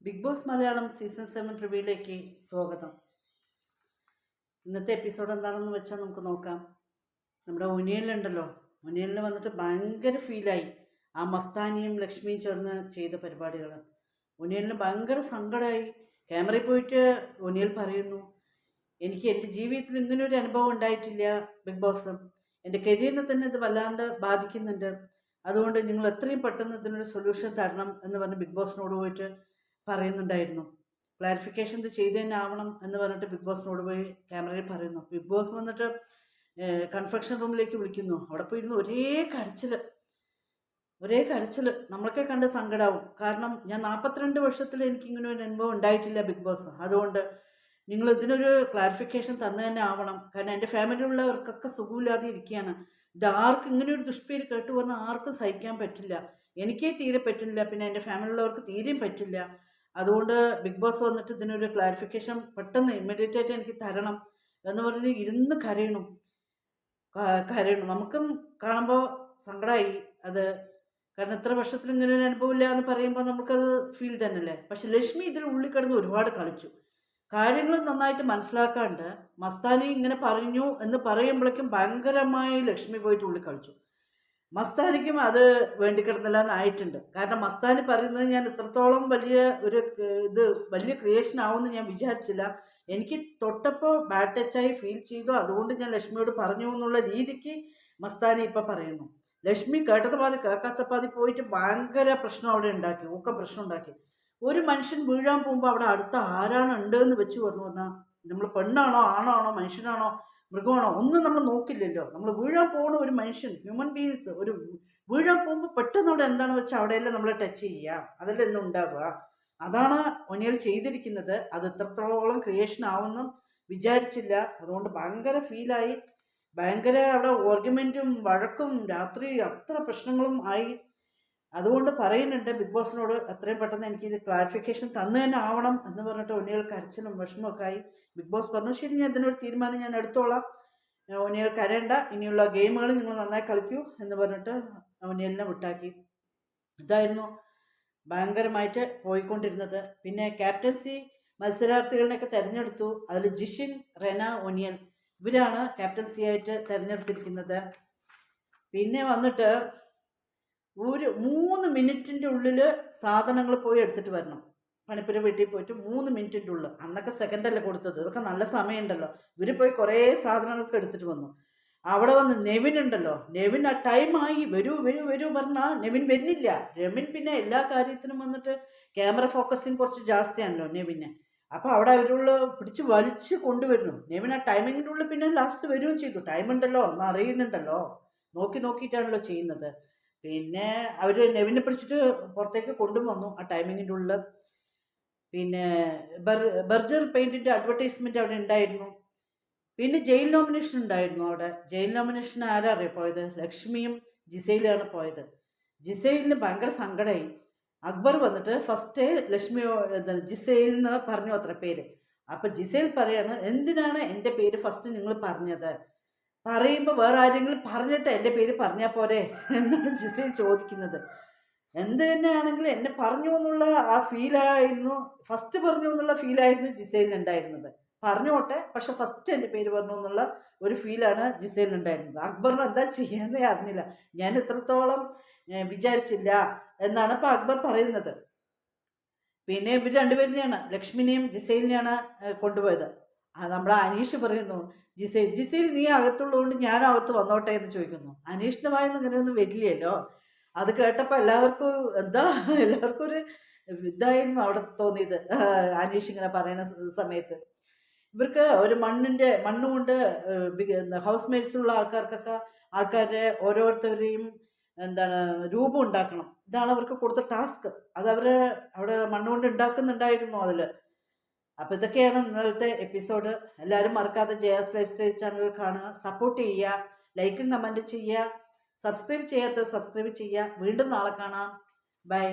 Big boss Malayalam season 7 റിവ്യൂയിലേക്ക് സ്വാഗതം. ഇന്നത്തെ episode എന്താണെന്ന് വെച്ചാൽ നമുക്ക് നോക്കാം. നമ്മുടെ ഒനിയനിലുണ്ടല്ലോ, ഒനിയനിൽ വന്നിട്ട് ഭയങ്കര ഫീലായി ആ മസ്താനിയും ലക്ഷ്മിയും ചേർന്ന് ചെയ്ത പരിപാടികൾ. ഒനിയനിൽ ഭയങ്കര സങ്കടമായി. ക്യാമറയിൽ പോയിട്ട് ഒനിയൽ പറയുന്നു, എനിക്ക് എൻ്റെ ജീവിതത്തിൽ ഇങ്ങനൊരു അനുഭവം ഉണ്ടായിട്ടില്ല ബിഗ് ബോസ്. എൻ്റെ കരിയറിനെ തന്നെ ഇത് വല്ലാണ്ട് ബാധിക്കുന്നുണ്ട്. അതുകൊണ്ട് നിങ്ങൾ എത്രയും പെട്ടെന്ന് ഇതിനൊരു സൊല്യൂഷൻ തരണം എന്ന് പറഞ്ഞ് ബിഗ് ബോസിനോട് പോയിട്ട് പറയുന്നുണ്ടായിരുന്നു. ക്ലാരിഫിക്കേഷൻ ഇത് ചെയ്ത് തന്നെ ആവണം എന്ന് പറഞ്ഞിട്ട് ബിഗ് ബോസിനോട് പോയി ക്യാമറയിൽ പറയുന്നു. ബിഗ് ബോസ് വന്നിട്ട് കൺഫെക്ഷൻ റൂമിലേക്ക് വിളിക്കുന്നു. അവിടെ പോയിരുന്നു ഒരേ കരച്ചിൽ നമ്മളൊക്കെ കണ്ട് സങ്കടമാവും. കാരണം ഞാൻ 42 വർഷത്തിൽ എനിക്കിങ്ങനെ ഒരു അനുഭവം ഉണ്ടായിട്ടില്ല ബിഗ് ബോസ്. അതുകൊണ്ട് നിങ്ങൾ ഇതിനൊരു ക്ലാരിഫിക്കേഷൻ തന്നു തന്നെ ആവണം. കാരണം എൻ്റെ ഫാമിലിയിലുള്ളവർക്കൊക്കെ സുഖമില്ലാതെ ഇരിക്കുകയാണ്. ഇത് ആർക്കും ഇങ്ങനെ ഒരു ദുഷ്പേര് കേട്ടു പറഞ്ഞാൽ ആർക്കും സഹിക്കാൻ പറ്റില്ല. എനിക്കേ തീരെ പറ്റില്ല, പിന്നെ എൻ്റെ ഫാമിലിയിലുള്ളവർക്ക് തീരെയും പറ്റില്ല. അതുകൊണ്ട് ബിഗ് ബോസ് വന്നിട്ട് ഇതിനൊരു ക്ലാരിഫിക്കേഷൻ പെട്ടെന്ന് ഇമ്മീഡിയറ്റ് ആയിട്ട് എനിക്ക് തരണം എന്ന് പറഞ്ഞ് ഇരുന്ന് കരയണം. നമുക്കും കാണുമ്പോൾ സങ്കടമായി അത്. കാരണം ഇത്ര വർഷത്തിൽ ഇങ്ങനെ ഒരു അനുഭവം ഇല്ല എന്ന് പറയുമ്പോൾ നമുക്കത് ഫീൽ തന്നെയല്ലേ. പക്ഷെ ലക്ഷ്മി ഇതിൽ ഉള്ളിൽ കിടന്ന് ഒരുപാട് കളിച്ചു. കാര്യങ്ങൾ നന്നായിട്ട് മനസ്സിലാക്കാണ്ട് മസ്താനി ഇങ്ങനെ പറഞ്ഞു എന്ന് പറയുമ്പോഴേക്കും ഭയങ്കരമായി ലക്ഷ്മി പോയിട്ട് ഉള്ളിൽ കളിച്ചു. മസ്താനിക്കും അത് വേണ്ടി കിടന്നില്ല എന്നായിട്ടുണ്ട്. കാരണം മസ്താനി പറയുന്നത് ഞാൻ ഇത്രത്തോളം വലിയ ക്രിയേഷൻ ആവുമെന്ന് ഞാൻ വിചാരിച്ചില്ല. എനിക്ക് തൊട്ടപ്പോൾ ബാഡ് ടച്ചായി ഫീൽ ചെയ്തു, അതുകൊണ്ട് ഞാൻ ലക്ഷ്മിയോട് പറഞ്ഞു എന്നുള്ള രീതിക്ക് മസ്താനി ഇപ്പം പറയുന്നു. ലക്ഷ്മി കേട്ടത് പാതി കേൾക്കാത്ത പാതി പോയിട്ട് ഭയങ്കര പ്രശ്നം അവിടെ ഉണ്ടാക്കി, പ്രശ്നം ഉണ്ടാക്കി. ഒരു മനുഷ്യൻ വീഴാൻ പോകുമ്പോൾ അവിടെ അടുത്ത ആരാണ് ഉണ്ടെന്ന് വെച്ച് പറഞ്ഞാൽ നമ്മൾ പെണ്ണാണോ ആണാണോ മനുഷ്യനാണോ മൃഗമാണോ ഒന്നും നമ്മൾ നോക്കില്ലല്ലോ. നമ്മൾ വീഴാൻ പോകുന്ന ഒരു മനുഷ്യൻ, ഹ്യൂമൻ ബീങ്സ്, ഒരു വീഴാൻ പോകുമ്പോൾ പെട്ടെന്ന് അവിടെ എന്താണെന്ന് വെച്ചാൽ അവിടെയെല്ലാം നമ്മൾ ടച്ച് ചെയ്യുക, അതെല്ലാം എന്നും ഉണ്ടാവുക. അതാണ് ഒനിയൽ ചെയ്തിരിക്കുന്നത്. അത് എത്രത്തോളം ക്രിയേഷൻ ആവുമെന്നും വിചാരിച്ചില്ല. അതുകൊണ്ട് ഭയങ്കര ഫീലായി. ഭയങ്കര അവിടെ ഓർഗ്യുമെൻറ്റും വഴക്കും രാത്രി അത്ര പ്രശ്നങ്ങളും ആയി. അതുകൊണ്ട് പറയുന്നുണ്ട് ബിഗ് ബോസിനോട് എത്രയും പെട്ടെന്ന് എനിക്കിത് ക്ലാരിഫിക്കേഷൻ തന്നു തന്നെ ആവണം എന്ന് പറഞ്ഞിട്ട് ഒനിയൽ കരച്ചിലും വിഷമമൊക്കെ ആയി. ബിഗ് ബോസ് പറഞ്ഞു, ശരി, ഞാൻ ഇതിനൊരു തീരുമാനം ഞാൻ എടുത്തോളാം, ഒനിയൽ കരയണ്ട, ഇനിയുള്ള ഗെയിമുകൾ നിങ്ങൾ നന്നായി കളിക്കൂ എന്ന് പറഞ്ഞിട്ട് ഒനിയലിനെ വിട്ടാക്കി. ഇതായിരുന്നു ഭയങ്കരമായിട്ട് പോയിക്കൊണ്ടിരുന്നത്. പിന്നെ ക്യാപ്റ്റൻസി മത്സരാർത്ഥികളെയൊക്കെ തിരഞ്ഞെടുത്തു. അതിൽ ജിഷിൻ, റെന, ഒനിയൽ ഇവരാണ് ക്യാപ്റ്റൻസി ആയിട്ട് തിരഞ്ഞെടുത്തിരിക്കുന്നത്. പിന്നെ വന്നിട്ട് ഒരു 3 മിനിറ്റിൻ്റെ ഉള്ളിൽ സാധനങ്ങൾ പോയി എടുത്തിട്ട് വരണം. പണിപ്പുര വീട്ടിൽ പോയിട്ട് 3 മിനിറ്റിൻ്റെ ഉള്ളിൽ. അന്നൊക്കെ സെക്കൻഡല്ലേ കൊടുത്തത്, ഇതൊക്കെ നല്ല സമയമുണ്ടല്ലോ. ഇവർ പോയി കുറേ സാധനങ്ങളൊക്കെ എടുത്തിട്ട് വന്നു. അവിടെ വന്ന് നെവിൻ ഉണ്ടല്ലോ, നെവിൻ ആ ടൈമായി വരൂ പറഞ്ഞാൽ നെവിൻ വരുന്നില്ല. നെവിൻ പിന്നെ എല്ലാ കാര്യത്തിനും വന്നിട്ട് ക്യാമറ ഫോക്കസിങ് കുറച്ച് ജാസ്തിയാണല്ലോ നെവിന്. അപ്പോൾ അവിടെ അവരുള്ള പിടിച്ച് വലിച്ച് കൊണ്ടുവരുന്നു. നെവിൻ ആ ടൈമിങ്ങിൻ്റെ ഉള്ളിൽ പിന്നെ ലാസ്റ്റ് വരികയും ചെയ്തു. ടൈം ഉണ്ടല്ലോ, ഒന്ന് അറിയുന്നുണ്ടല്ലോ, നോക്കിയിട്ടാണല്ലോ ചെയ്യുന്നത്. പിന്നെ അവർ നെവിനെ പിടിച്ചിട്ട് പുറത്തേക്ക് കൊണ്ടുവന്നു ആ ടൈമിങ്ങിൻ്റെ ഉള്ളിൽ. പിന്നെ ബർജർ പെയിൻറ്റിൻ്റെ അഡ്വർടൈസ്മെൻറ്റ് അവിടെ ഉണ്ടായിരുന്നു. പിന്നെ ജയിൽ നോമിനേഷൻ ഉണ്ടായിരുന്നു. അവിടെ ജയിൽ നോമിനേഷൻ ആരാ അറിയാം പോയത്? ലക്ഷ്മിയും ജിസയിലാണ് പോയത്. ജിസയിലിന് ഭയങ്കര സങ്കടമായി. അക്ബർ വന്നിട്ട് ഫസ്റ്റ് ജിസയിൽ എന്ന് പറഞ്ഞു അത്ര പേര്. അപ്പം ജിസയിൽ പറയാണ്, എന്തിനാണ് എൻ്റെ പേര് ഫസ്റ്റ് നിങ്ങൾ പറഞ്ഞത്? പറയുമ്പോൾ വേറെ ആരെങ്കിലും പറഞ്ഞിട്ട് എൻ്റെ പേര് പറഞ്ഞാൽ പോരെ എന്നാണ് ജിസയിൽ ചോദിക്കുന്നത്. എന്ത് തന്നെയാണെങ്കിലും എന്നെ പറഞ്ഞു എന്നുള്ള ആ ഫീലായിരുന്നു, ഫസ്റ്റ് പറഞ്ഞു എന്നുള്ള ഫീലായിരുന്നു ജിസയിലുണ്ടായിരുന്നത്. പറഞ്ഞോട്ടെ, പക്ഷെ ഫസ്റ്റ് എൻ്റെ പേര് പറഞ്ഞു എന്നുള്ള ഒരു ഫീലാണ് ജിസയിലുണ്ടായിരുന്നത്. അക്ബറിന് എന്താ ചെയ്യാന്നേ അറിഞ്ഞില്ല. ഞാൻ ഇത്രത്തോളം വിചാരിച്ചില്ല എന്നാണ് ഇപ്പോൾ അക്ബർ പറയുന്നത്. പിന്നെ ഇവർ രണ്ടുപേരിനെയാണ്, ലക്ഷ്മിനെയും ജിസയിലിനെയാണ് കൊണ്ടുപോയത്. നമ്മുടെ അനീഷ് പറയുന്നു, ജിസയിൽ നീ അകത്തുള്ളതുകൊണ്ട് ഞാൻ അകത്ത് വന്നോട്ടെ എന്ന് ചോദിക്കുന്നു. അനീഷിൻ്റെ വായൊന്നും ഇങ്ങനെയൊന്നും വരില്ലല്ലോ. അത് കേട്ടപ്പോൾ എല്ലാവർക്കും ഒരു ഇതായിരുന്നു അവിടെ തോന്നിയത്. അനീഷ് ഇങ്ങനെ പറയുന്ന സമയത്ത് ഇവർക്ക് ഒരു മണ്ണുകൊണ്ട് ഹൗസ് മേറ്റ്സുള്ള ആൾക്കാരുടെ ഓരോരുത്തരെയും രൂപം ഉണ്ടാക്കണം. ഇതാണ് അവർക്ക് കൊടുത്ത ടാസ്ക്. അത് അവിടെ മണ്ണുകൊണ്ട് ഉണ്ടാക്കുന്നുണ്ടായിരുന്നു അതിൽ. അപ്പോൾ ഇതൊക്കെയാണ് ഇന്നലത്തെ എപ്പിസോഡ്. എല്ലാവരും മറക്കാതെ ജയാസ് ലൈഫ് സ്റ്റൈൽ ചാനൽ കാണുക, സപ്പോർട്ട് ചെയ്യുക, ലൈക്കും കമൻറ്റ് ചെയ്യുക, സബ്സ്ക്രൈബ് ചെയ്യാത്തത് സബ്സ്ക്രൈബ് ചെയ്യുക. വീണ്ടും നാളെ കാണാം. ബൈ.